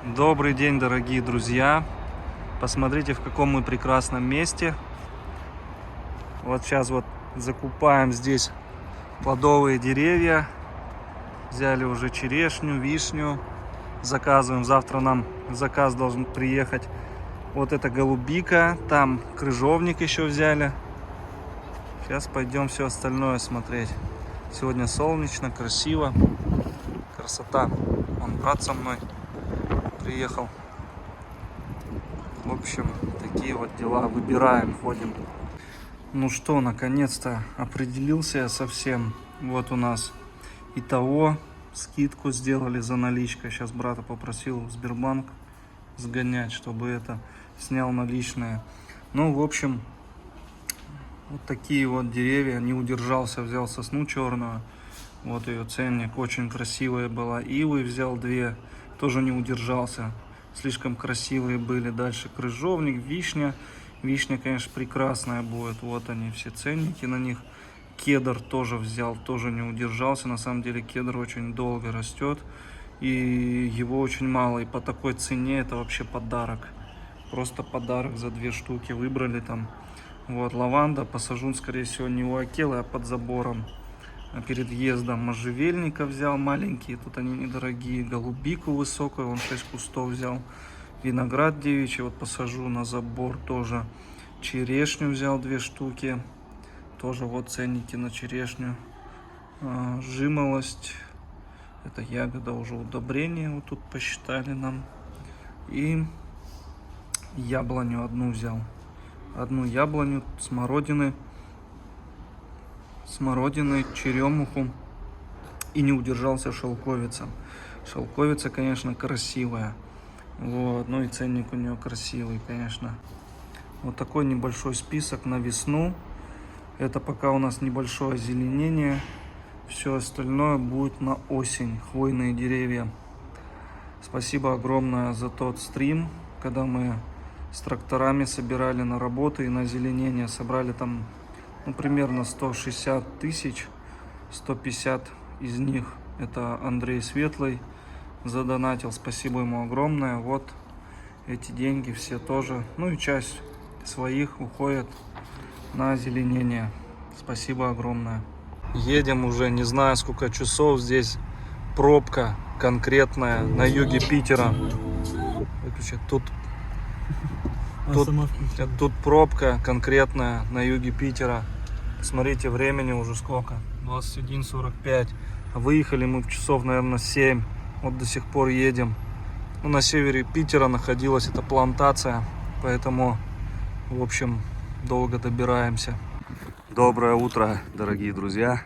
Добрый день, дорогие друзья! Посмотрите, в каком мы прекрасном месте. Вот сейчас вот закупаем здесь плодовые деревья. Взяли уже черешню, вишню. Заказываем. Завтра нам заказ должен приехать. Вот это голубика. Там крыжовник еще взяли. Сейчас пойдем все остальное смотреть. Сегодня солнечно, красиво. Красота. Вон брат со мной приехал. В общем, такие вот дела. Выбираем, ходим. Ну что, наконец-то определился я совсем. Вот у нас ИТО. Скидку сделали за наличкой. Сейчас брата попросил в Сбербанк сгонять, чтобы это снял наличные. Ну, в общем, вот такие вот деревья. Не удержался, взял сосну черную. Вот ее ценник. Очень красивая была. Ивы взял 2. Тоже не удержался. Слишком красивые были. Дальше крыжовник, вишня. Вишня, конечно, прекрасная будет. Вот они, все ценники на них. Кедр тоже взял, тоже не удержался. На самом деле кедр очень долго растет. И его очень мало. И по такой цене это вообще подарок. Просто подарок за 2 штуки. Выбрали там. Вот, лаванда. Посажу, скорее всего, не у Акелы, а под забором. Перед въездом можжевельника взял маленькие, тут они недорогие. Голубику высокую, он 6 кустов взял. Виноград девичий, вот посажу на забор тоже. Черешню взял 2 штуки. Тоже вот ценники на черешню. Жимолость, это ягода уже удобрения, вот тут посчитали нам. И яблоню одну взял. Одну яблоню, смородины, черемуху. И не удержался шелковица. Шелковица, конечно, красивая. Вот, ну и ценник у нее красивый, конечно. Вот такой небольшой список на весну. Это пока у нас небольшое озеленение. Все остальное будет на осень. Хвойные деревья. Спасибо огромное за тот стрим, когда мы с тракторами собирали на работы и на озеленение. Собрали там примерно 160 тысяч. 150 из них это Андрей Светлый задонатил. Спасибо ему огромное. Вот эти деньги все тоже. Ну и часть своих уходит на озеленение. Спасибо огромное. Едем уже не знаю сколько часов. Здесь пробка конкретная на юге Питера. Выключи. Тут пробка конкретная на юге Питера. Смотрите, времени уже сколько? 21:45. Выехали мы в часов, наверное, 7. Вот до сих пор едем. Ну, на севере Питера находилась эта плантация. Поэтому, в общем, долго добираемся. Доброе утро, дорогие друзья.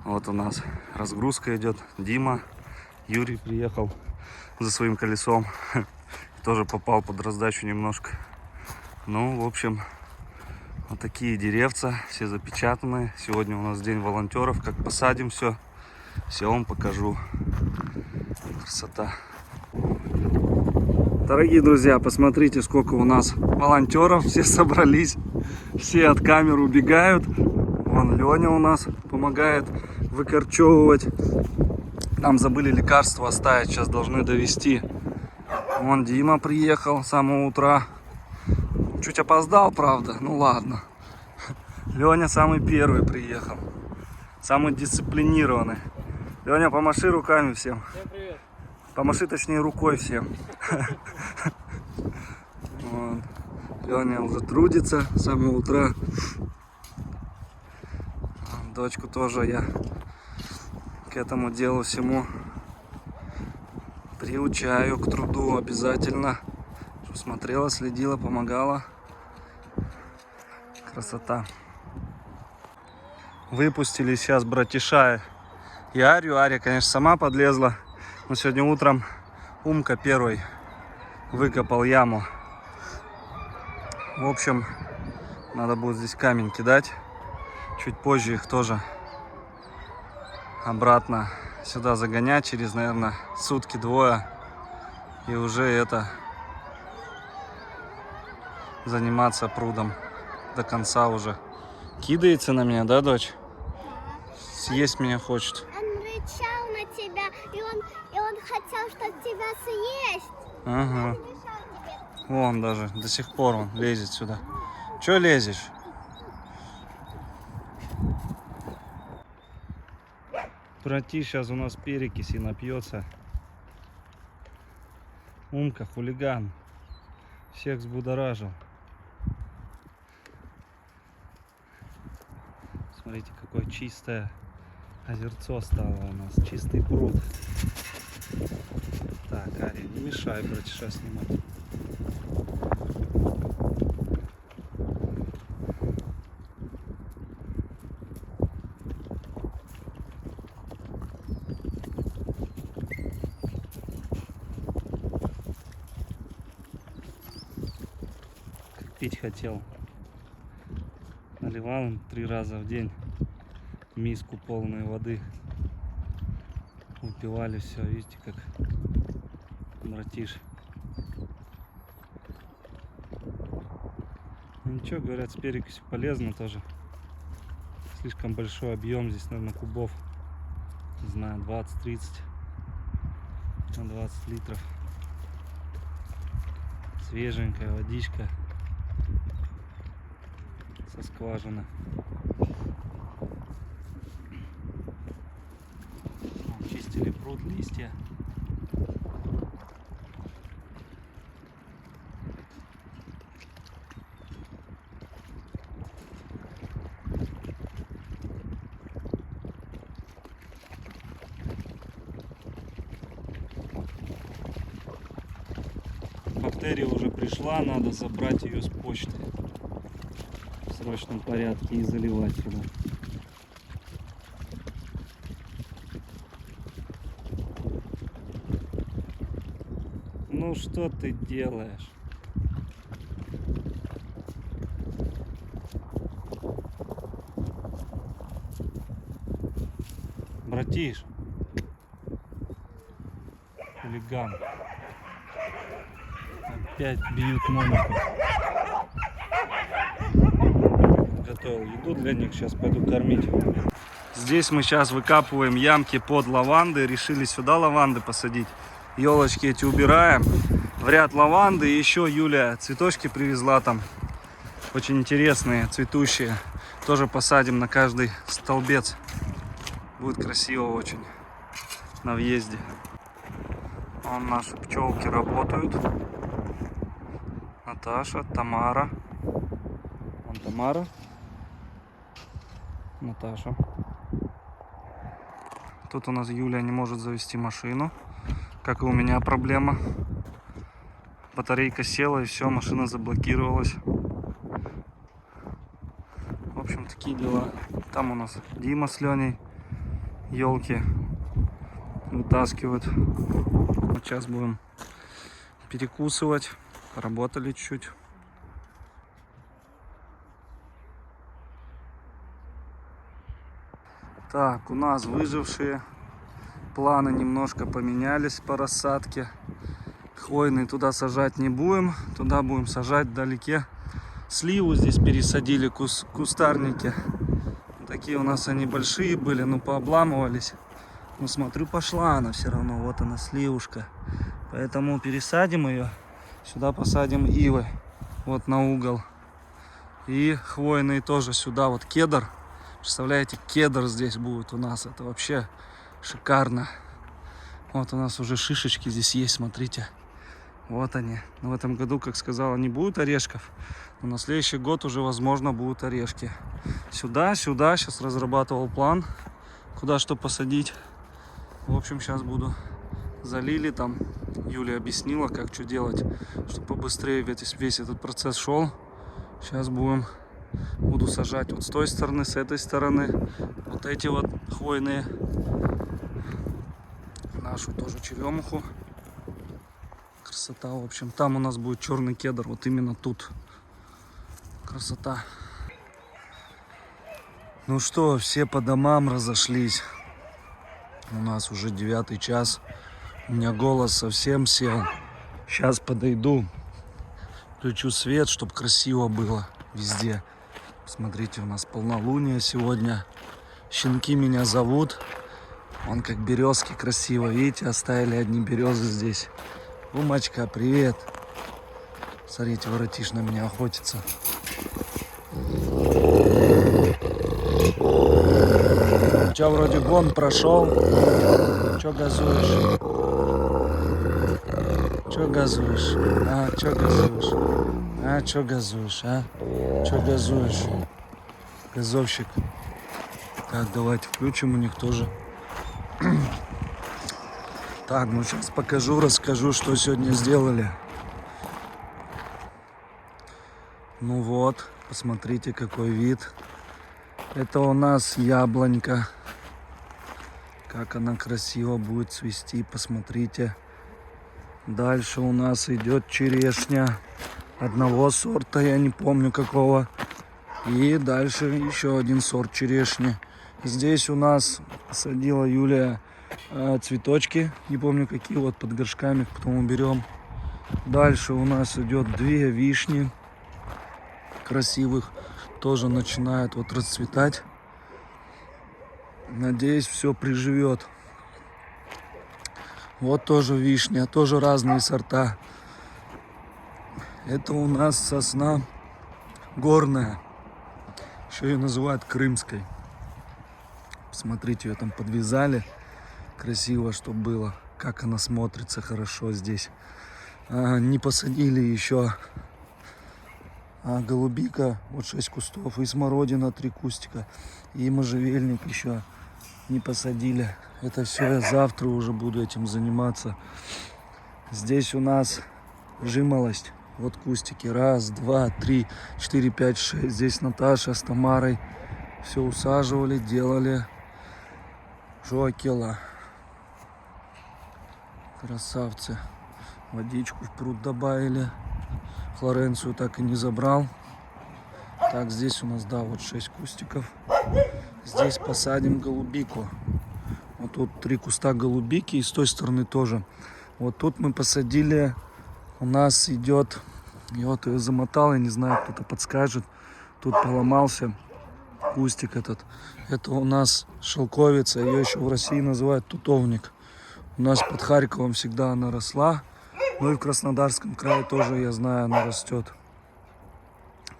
Вот у нас разгрузка идет. Дима, Юрий приехал за своим колесом. Тоже попал под раздачу немножко. Ну, в общем, вот такие деревца, все запечатанные. Сегодня у нас день волонтеров. Как посадим все вам покажу. Красота. Дорогие друзья, посмотрите, сколько у нас волонтеров. Все собрались, все от камеры убегают. Вон Леня у нас помогает выкорчевывать. Там забыли лекарства оставить, сейчас должны довести. Вон Дима приехал с самого утра. Чуть опоздал, правда, ну ладно. Леня самый первый приехал. Самый дисциплинированный. Леня, помаши руками всем. Всем привет. Помаши, точнее, рукой всем. Вот. Леня уже трудится с самого утра. Дочку тоже я к этому делу всему приучаю, к труду обязательно. Чтобы смотрела, следила, помогала. Красота. Выпустили сейчас братиша и Арию. Ария, конечно, сама подлезла. Но сегодня утром Умка первый выкопал яму. В общем, надо будет здесь камень кидать. Чуть позже их тоже обратно сюда загонять. Через, наверное, сутки-двое. И уже это заниматься прудом до конца уже. Кидается на меня, да, дочь? Съесть меня хочет. Он рычал на тебя, и он хотел, чтобы тебя съесть. Ага. Я не мешаю тебе. Вон даже, до сих пор он лезет сюда. Чё лезешь? Братиш сейчас у нас перекиси напьется. Умка, хулиган. Всех взбудоражил. Смотрите, какое чистое озерцо стало у нас. Чистый пруд. Так, Ари, не мешай братиша снимать. Пить хотел. Наливал им 3 раза в день миску полной воды. Выпивали все, видите, как братиш. Ну, ничего, говорят, с перекисью полезно тоже. Слишком большой объем, здесь, наверное, кубов, не знаю, 20-30 на 20 литров. Свеженькая водичка со скважины. Чистили пруд, листья. Бактерия уже пришла, надо забрать ее с почты в срочном порядке и заливать сюда. Ну что ты делаешь? Братиш, хулиган. Опять бьют Монику. Готовил еду для них, сейчас пойду кормить. Здесь мы сейчас выкапываем ямки под лаванды. Решили сюда лаванды посадить. Елочки эти убираем. В ряд лаванды. И еще Юля цветочки привезла там. Очень интересные, цветущие. Тоже посадим на каждый столбец. Будет красиво очень на въезде. Вон наши пчелки работают. Наташа, Тамара. Вон Тамара. Наташа. Тут у нас Юля не может завести машину. Как и у меня проблема. Батарейка села и все, машина заблокировалась. В общем, такие дела. Там у нас Дима с Леней елки вытаскивают. Вот сейчас будем перекусывать. Поработали чуть. Так, у нас выжившие. Планы немножко поменялись по рассадке. Хвойный туда сажать не будем. Туда будем сажать вдалеке. Сливу здесь пересадили, кустарники. Такие у нас они большие были, но пообламывались. Но смотрю, пошла она все равно. Вот она, сливушка. Поэтому пересадим ее. Сюда посадим ивы. Вот на угол. И хвойные тоже сюда. Вот кедр. Представляете, кедр здесь будет у нас. Это вообще шикарно. Вот у нас уже шишечки здесь есть, смотрите. Вот они. Но в этом году, как сказала, не будет орешков. Но на следующий год уже, возможно, будут орешки. Сюда, сюда. Сейчас разрабатывал план, куда что посадить. В общем, сейчас буду. Залили там. Юля объяснила, как что делать, чтобы побыстрее весь этот процесс шел. Сейчас буду сажать вот с той стороны, с этой стороны. Вот эти вот хвойные. Нашу тоже черемуху. Красота, в общем. Там у нас будет черный кедр. Вот именно тут. Красота. Ну что, все по домам разошлись. У нас уже 9 час. У меня голос совсем сел. Сейчас подойду. Включу свет, чтобы красиво было везде. Смотрите, у нас полнолуние сегодня. Щенки меня зовут. Вон как березки красиво. Видите, оставили одни березы здесь. Умочка, привет. Смотрите, воротиш на меня охотится. Че, вроде гон прошел. Че газуешь? Че газуешь? Че газуешь? Че газуешь, Че газуешь? Газовщик. Так, давайте включим у них тоже. Так, ну сейчас покажу, расскажу, что сегодня сделали. Ну вот, посмотрите, какой вид. Это у нас яблонька. Как она красиво будет цвести, посмотрите. Дальше у нас идет черешня. Одного сорта, я не помню какого. И дальше еще один сорт черешни. Здесь у нас посадила Юлия цветочки. Не помню какие, вот под горшками, потом уберем. Дальше у нас идет 2 вишни. Красивых. Тоже начинают вот расцветать. Надеюсь, все приживет. Вот тоже вишня, тоже разные сорта. Это у нас сосна горная. Еще ее называют крымской. Посмотрите, ее там подвязали. Красиво, что было. Как она смотрится хорошо здесь. Не посадили еще голубика. Вот 6 кустов. И смородина 3 кустика. И можжевельник еще не посадили. Это все я завтра уже буду этим заниматься. Здесь у нас жимолость. Вот кустики. 1, 2, 3, 4, 5, 6. Здесь Наташа с Тамарой все усаживали, делали. Жокела. Красавцы. Водичку в пруд добавили. Флоренцию так и не забрал. Так, здесь у нас, да, вот 6 кустиков. Здесь посадим голубику. Вот тут 3 куста голубики, и с той стороны тоже. Вот тут мы посадили, у нас идет, я вот ее замотал, я не знаю, кто-то подскажет. Тут поломался кустик этот. Это у нас шелковица, ее еще в России называют тутовник. У нас под Харьковом всегда она росла. Ну и в Краснодарском крае тоже, я знаю, она растет.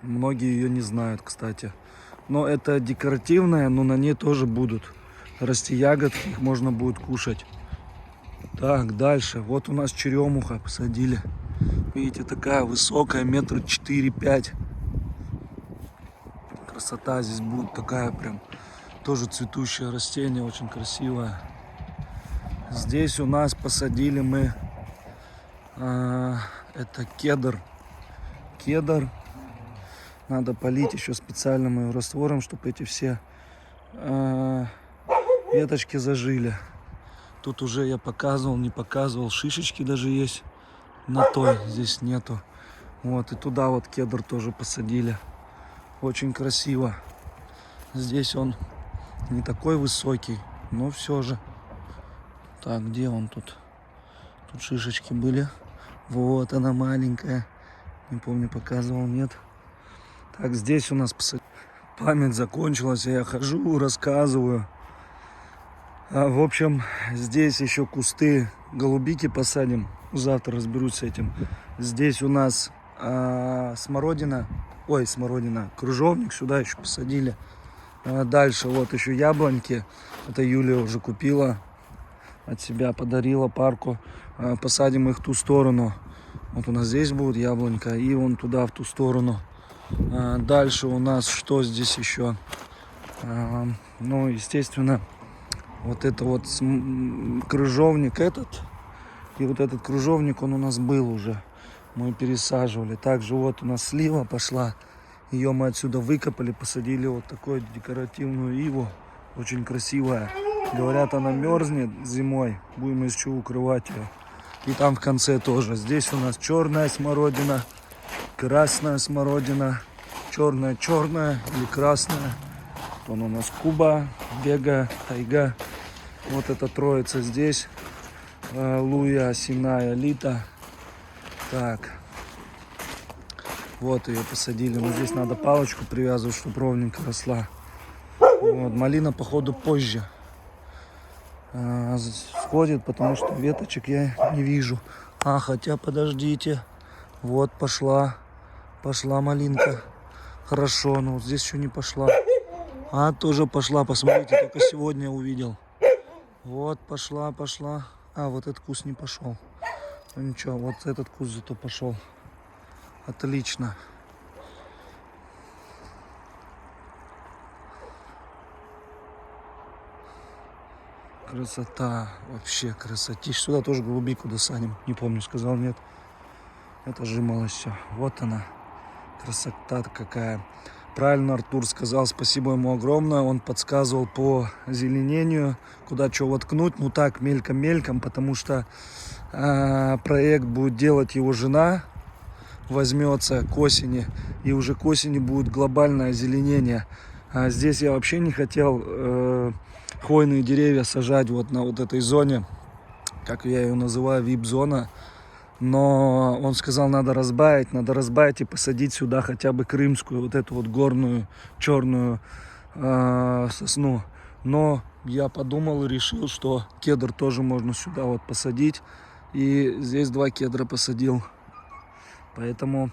Многие ее не знают, кстати. Но это декоративная, но на ней тоже будут расти ягодки, их можно будет кушать. Так, дальше. Вот у нас черемуха посадили. Видите, такая высокая, 4-5 метра. Красота здесь будет такая прям. Тоже цветущее растение, очень красивое. Здесь у нас посадили мы это кедр. Кедр. Надо полить еще специальным раствором, чтобы эти все веточки зажили. Тут уже я показывал, не показывал. Шишечки даже есть. На той здесь нету. Вот, и туда вот кедр тоже посадили. Очень красиво. Здесь он не такой высокий, но все же. Так, где он тут? Тут шишечки были. Вот она маленькая. Не помню, показывал, нет. Так, здесь у нас память закончилась. Я хожу, рассказываю. В общем, здесь еще кусты голубики посадим. Завтра разберусь с этим. Здесь у нас смородина. Ой, смородина. Крыжовник сюда еще посадили. Дальше вот еще яблоньки. Это Юлия уже купила. От себя подарила парку. Посадим их в ту сторону. Вот у нас здесь будет яблонька. И вон туда, в ту сторону. Дальше у нас что здесь еще? Ну, естественно, вот это вот крыжовник этот. И вот этот крыжовник, он у нас был уже. Мы пересаживали. Также вот у нас слива пошла. Ее мы отсюда выкопали, посадили вот такую декоративную иву. Очень красивая. Говорят, она мерзнет зимой. Будем из чего укрывать ее. И там в конце тоже. Здесь у нас черная смородина, красная смородина, черная или красная. Вон у нас Куба, Бега, Тайга. Вот эта троица здесь. Луя, Синая, Лита. Так. Вот ее посадили. Но здесь надо палочку привязывать, чтобы ровненько росла. Вот. Малина, походу, позже. сходит, потому что веточек я не вижу. А, хотя подождите. Вот пошла малинка. Хорошо, но вот здесь еще не пошла. А, тоже пошла, посмотрите, только сегодня увидел. Вот пошла. А, вот этот куст не пошел. Ну ничего, вот этот куст зато пошел. Отлично. Красота, вообще красотища. Сюда тоже голубику досадим. Не помню, сказал нет. Это жимолость все. Вот она. Красота какая. Правильно Артур сказал, спасибо ему огромное. Он подсказывал по зеленению, куда что воткнуть. Ну так, мельком, потому что проект будет делать его жена. Возьмется к осени. И уже к осени будет глобальное озеленение. А здесь я вообще не хотел хвойные деревья сажать вот на вот этой зоне, как я ее называю, VIP-зона. Но он сказал, надо разбавить и посадить сюда хотя бы крымскую, вот эту вот горную черную сосну. Но я подумал и решил, что кедр тоже можно сюда вот посадить. И здесь 2 кедра посадил. Поэтому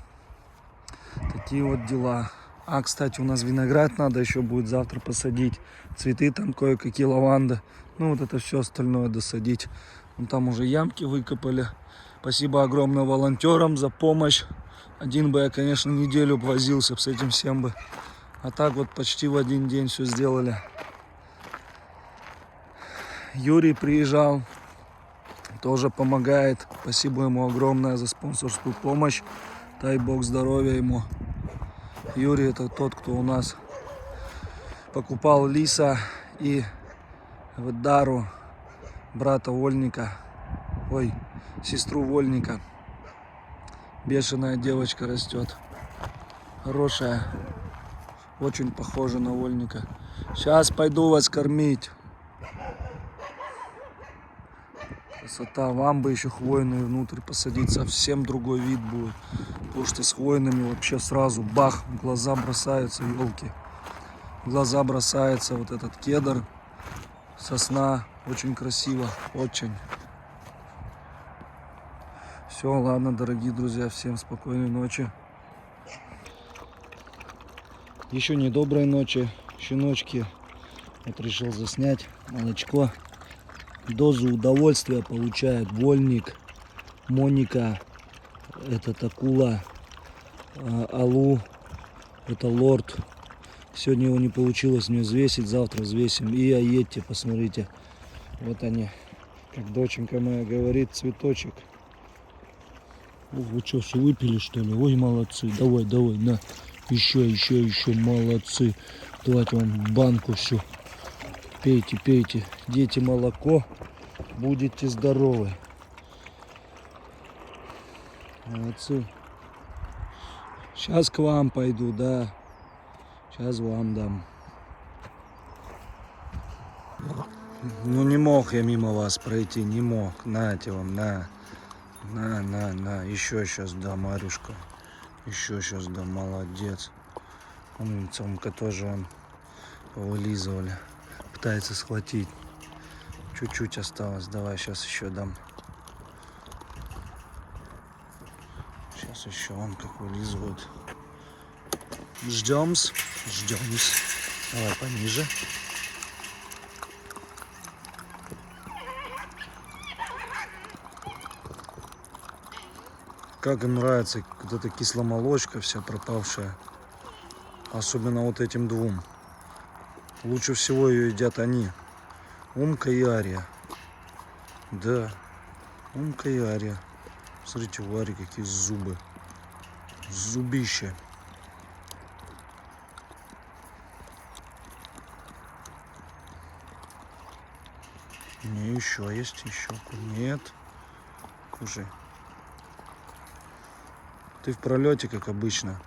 такие вот дела. А, кстати, у нас виноград надо еще будет завтра посадить. Цветы там кое-какие, лаванда. Ну, вот это все остальное досадить. Вон там уже ямки выкопали. Спасибо огромное волонтерам за помощь. Один бы я, конечно, неделю возился с этим всем бы. А так вот почти в один день все сделали. Юрий приезжал. Тоже помогает. Спасибо ему огромное за спонсорскую помощь. Дай Бог здоровья ему. Юрий это тот, кто у нас покупал лиса и Дару, брата Вольника. Ой, сестру Вольника. Бешеная девочка растет. Хорошая. Очень похожа на Вольника. Сейчас пойду вас кормить. Красота. Вам бы еще хвойные внутрь посадить. Совсем другой вид будет. Потому что с хвойными вообще сразу бах, в глаза бросаются елки. В глаза бросается вот этот кедр, сосна. Очень красиво, очень. Все, ладно, дорогие друзья, всем спокойной ночи. Еще не доброй ночи, щеночки. Вот решил заснять молочко. Дозу удовольствия получает Вольник, Моника, это Акула, Алу, это Лорд. Сегодня его не получилось мне взвесить, завтра взвесим. И Аетти, посмотрите. Вот они, как доченька моя говорит, цветочек. Ох, вы что, все выпили, что ли? Ой, молодцы. Давай, на. Еще, молодцы. Давайте вам банку всю. Пейте. Дети, молоко. Будете здоровы. Молодцы. Сейчас к вам пойду, да. Сейчас вам дам. Ну не мог я мимо вас пройти, не мог. Нате вам, на. Еще сейчас дам, Марюшка. Еще сейчас дам, молодец. Умница, тоже он вылизывали. Пытается схватить. Чуть-чуть осталось. Давай, сейчас еще дам. Сейчас еще он как вылизывает. Ждем-с. Давай пониже. Как им нравится вот эта кисломолочка вся пропавшая. Особенно вот этим двум. Лучше всего ее едят они. Умка и Ария. Да. Умка и Ария. Смотрите, у Арии какие зубы. Зубище. Не, еще есть, еще. Нет. Кушай. Ты в пролете, как обычно.